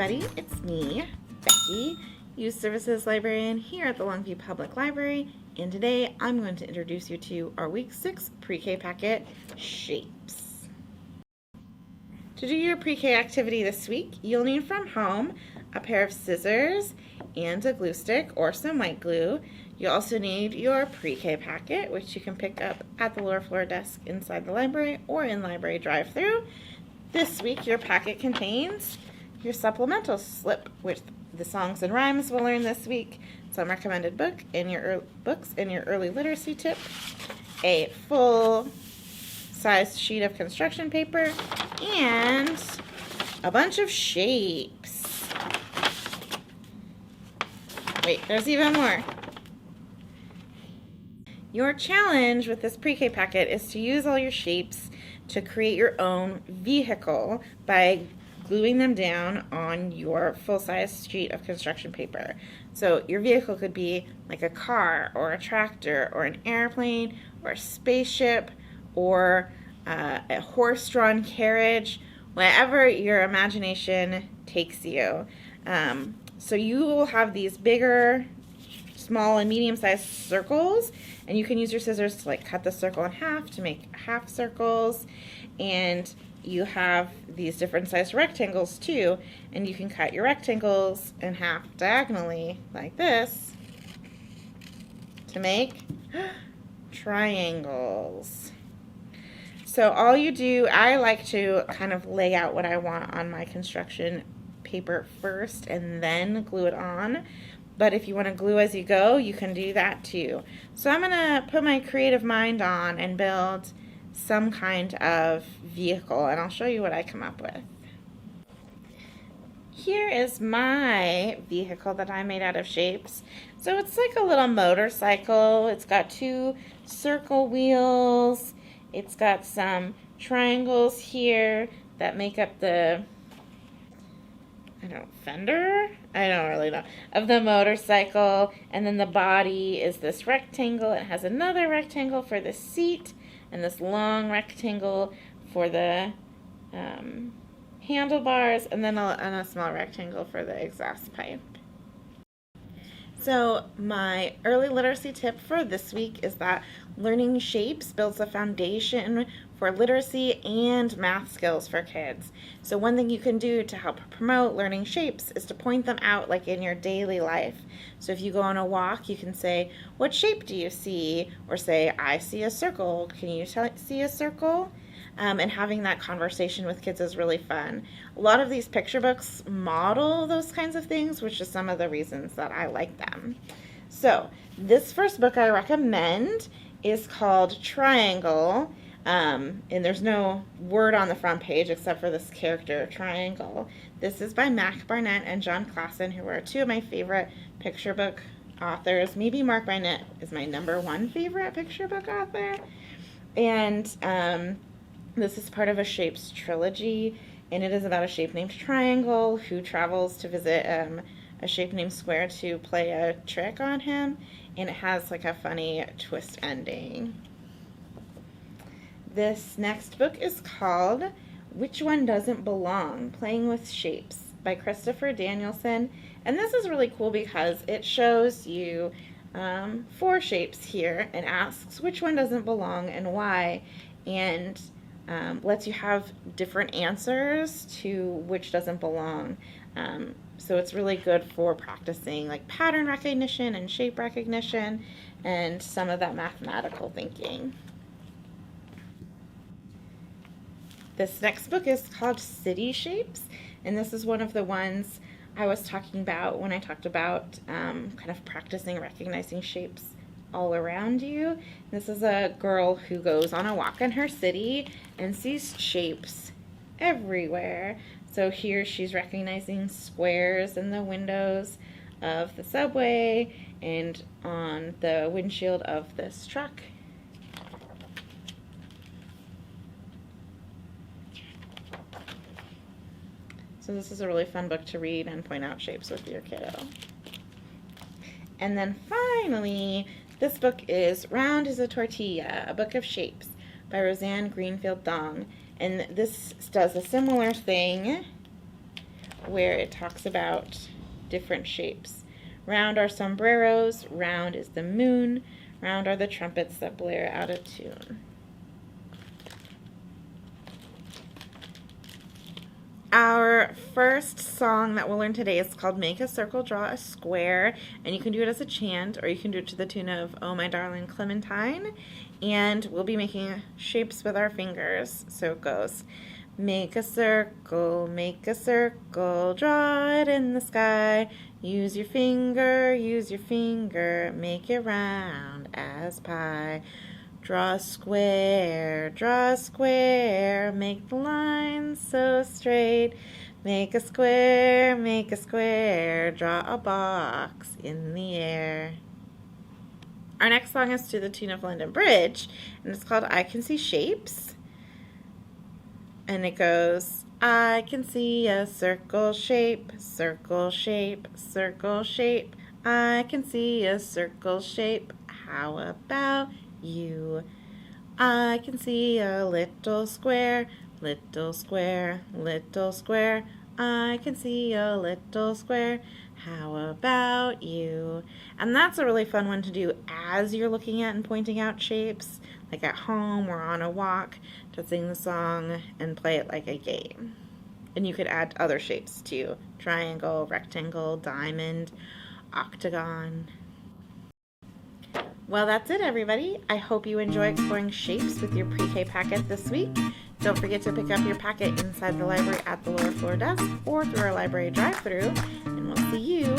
everybody, it's me, Becky, Youth Services Librarian here at the Longview Public Library, and today I'm going to introduce you to our Week 6 Pre-K packet, Shapes. To do your Pre-K activity this week, you'll need from home a pair of scissors and a glue stick or some white glue. You'll also need your Pre-K packet, which you can pick up at the lower floor desk inside the library or in library drive-thru. This week, your packet contains your supplemental slip with the songs and rhymes we'll learn this week, some recommended books in your early literacy tip, a full-size sheet of construction paper, and a bunch of shapes. Wait, there's even more. Your challenge with this Pre-K packet is to use all your shapes to create your own vehicle by gluing them down on your full-size sheet of construction paper. So your vehicle could be like a car or a tractor or an airplane or a spaceship or a horse-drawn carriage, wherever your imagination takes you. So you will have these bigger, small, and medium-sized circles, and you can use your scissors to like cut the circle in half to make half circles, and you have these different sized rectangles too, and you can cut your rectangles in half diagonally like this to make triangles. So all you do, I like to kind of lay out what I want on my construction paper first and then glue it on. But if you want to glue as you go, you can do that too. So I'm going to put my creative mind on and build some kind of vehicle, and I'll show you what I come up with. Here is my vehicle that I made out of shapes. So it's like a little motorcycle. It's got two circle wheels. It's got some triangles here that make up the fender? I don't really know. Of the motorcycle. And then the body is this rectangle. It has another rectangle for the seat and this long rectangle for the handlebars, and then a small rectangle for the exhaust pipe. So my early literacy tip for this week is that learning shapes builds a foundation for literacy and math skills for kids. So one thing you can do to help promote learning shapes is to point them out like in your daily life. So if you go on a walk, you can say, "What shape do you see?" Or say, "I see a circle. Can you see a circle?" And having that conversation with kids is really fun. A lot of these picture books model those kinds of things, which is some of the reasons that I like them. So this first book I recommend is called Triangle, and there's no word on the front page except for this character, Triangle. This is by Mac Barnett and John Klassen, who are two of my favorite picture book authors. Maybe Mark Barnett is my #1 favorite picture book author. And this is part of a Shapes trilogy, and it is about a shape named Triangle who travels to visit a shape named Square to play a trick on him, and it has like a funny twist ending. This next book is called Which One Doesn't Belong? Playing with Shapes by Christopher Danielson, and this is really cool because it shows you 4 shapes here and asks which one doesn't belong and why, and lets you have different answers to which doesn't belong. So it's really good for practicing like pattern recognition and shape recognition and some of that mathematical thinking. This next book is called City Shapes, and this is one of the ones I was talking about when I talked about kind of practicing recognizing shapes all around you. This is a girl who goes on a walk in her city and sees shapes everywhere. So here she's recognizing squares in the windows of the subway and on the windshield of this truck. So this is a really fun book to read and point out shapes with your kiddo. And then finally, this book is Round as a Tortilla, a Book of Shapes by Roseanne Greenfield Dong. And this does a similar thing where it talks about different shapes. Round are sombreros, round is the moon, round are the trumpets that blare out of tune. Our first song that we'll learn today is called Make a Circle, Draw a Square, and you can do it as a chant or you can do it to the tune of Oh My Darling Clementine, and we'll be making shapes with our fingers. So it goes, make a circle, draw it in the sky, use your finger, make it round as pie. Draw a square, make the lines so straight. Make a square, draw a box in the air. Our next song is to the tune of London Bridge, and it's called I Can See Shapes. And it goes, I can see a circle shape, I can see a circle shape, how about you? I can see a little square, I can see a little square, how about you? And that's a really fun one to do as you're looking at and pointing out shapes, like at home or on a walk, to sing the song and play it like a game. And you could add other shapes too, triangle, rectangle, diamond, octagon. Well, that's it, everybody. I hope you enjoy exploring shapes with your pre-K packet this week. Don't forget to pick up your packet inside the library at the lower floor desk or through our library drive-thru, and we'll see you